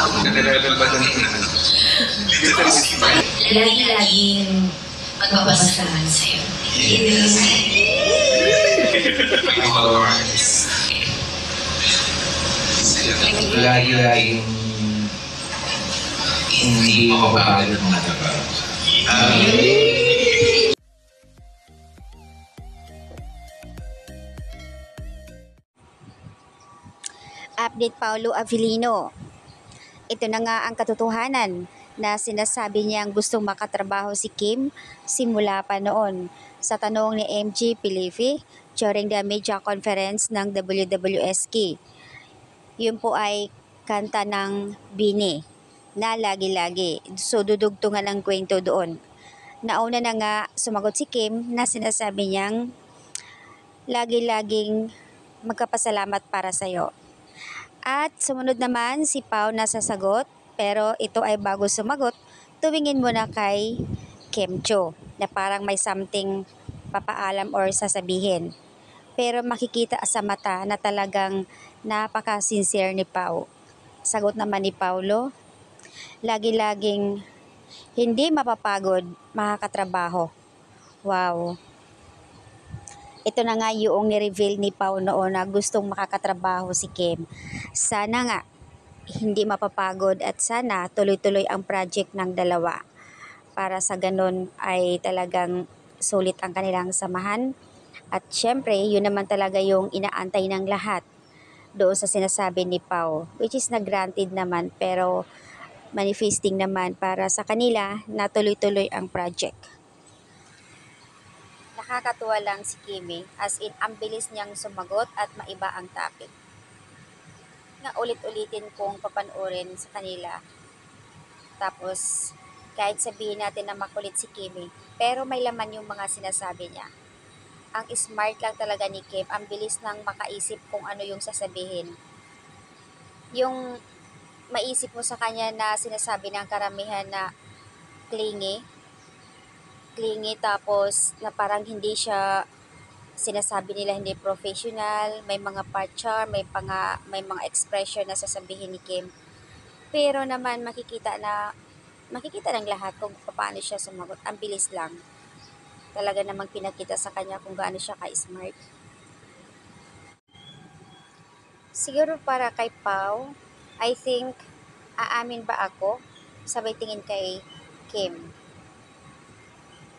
Nag-level ba ng Lagi-laging magpapasahan sa'yo. Lagi-laging hindi mapapagod ng trabaho. Update Paulo Avellino. Ito na nga ang katotohanan na sinasabi niyang gustong makatrabaho si Kim simula pa noon sa tanong ni MJ Pilifi during the media conference ng WWSK. Yun po ay kanta ng Bini na lagi-lagi. So dudugtungan ang kwento doon. Nauna na nga sumagot si Kim na sinasabi niyang lagi-laging magkapasalamat para sa'yo. At sumunod naman si Pao na sasagot, pero ito ay bago sumagot, tumingin muna kay Kim Cho na parang may something papaalam or sasabihin. Pero makikita sa mata na talagang napaka-sincere ni Pao. Sagot naman ni Paulo, lagi-laging hindi mapapagod makakatrabaho. Wow! Ito na nga yung ni-reveal ni Pao noon na gustong makakatrabaho si Kim. Sana nga hindi mapapagod at sana tuloy-tuloy ang project ng dalawa. Para sa ganun ay talagang sulit ang kanilang samahan. At syempre, yun naman talaga yung inaantay ng lahat doon sa sinasabi ni Pao. Which is na-granted naman pero manifesting naman para sa kanila na tuloy-tuloy ang project. Nakakatuwa lang si Kimi, as in ang bilis niyang sumagot at maiba ang topic. Nga ulit-ulitin kong papanoorin sa kanila. Tapos kahit sabihin natin na makulit si Kimi, pero may laman yung mga sinasabi niya. Ang smart lang talaga ni Kim, ang bilis nang makaisip kung ano yung sasabihin. Yung maisip mo sa kanya na sinasabi ng karamihan na clingy tapos na parang hindi siya sinasabi nila hindi professional, may mga part charm, may mga expression na sasabihin ni Kim. Pero naman makikita ng lahat kung paano siya sumagot. Ang bilis lang. Talaga namang pinakita sa kanya kung gaano siya ka-smart. Siguro para kay Pao, I think aamin ba ako? Sabay tingin kay Kim.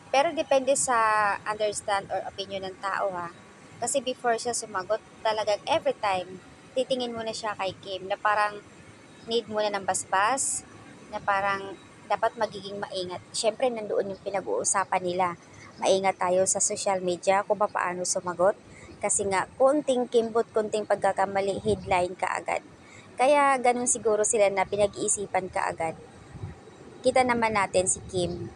Pero depende sa understand or opinion ng tao ha. Kasi before siya sumagot, talagang every time, titingin muna siya kay Kim na parang need muna ng basbas, na parang dapat magiging maingat. Siyempre, nandoon yung pinag-uusapan nila. Maingat tayo sa social media kung paano sumagot. Kasi nga, konting kimbot, konting pagkakamali, headline ka agad. Kaya ganun siguro sila na pinag-iisipan ka agad. Kita naman natin si Kim.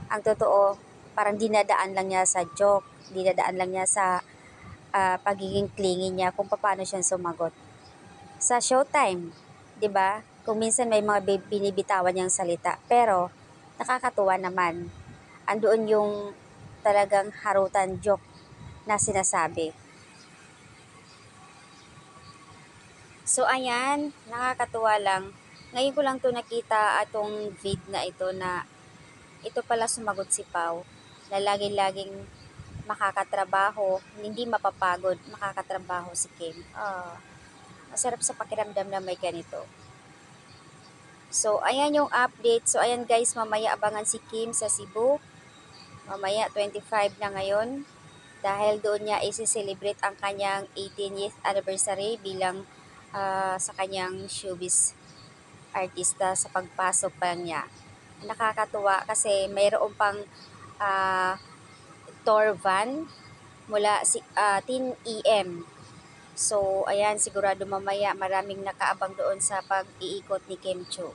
Ang totoo, parang dinadaan lang niya sa joke, dinadaan lang niya sa pagiging clingy niya kung paano siya sumagot. Sa showtime, 'di ba? Kung minsan may mga binibitawan niyang salita, pero nakakatuwa naman. Andoon yung talagang harutan joke na sinasabi. So ayan, nakakatuwa lang. Ngayon ko lang to nakita atong vid na ito na ito pala sumagot si Pao na lagi-laging makakatrabaho, hindi mapapagod, makakatrabaho si Kim. Masarap sa pakiramdam na may ganito. So, ayan yung update. So, ayan guys, mamaya abangan si Kim sa Cebu. Mamaya, 25 na ngayon. Dahil doon niya isi-celebrate ang kanyang 18th anniversary bilang sa kanyang showbiz artista sa pagpasok pa niya. Nakakatuwa kasi mayroon pang tour van mula Tin EM. So, ayan, sigurado mamaya maraming nakaabang doon sa pag-iikot ni Kim Cho.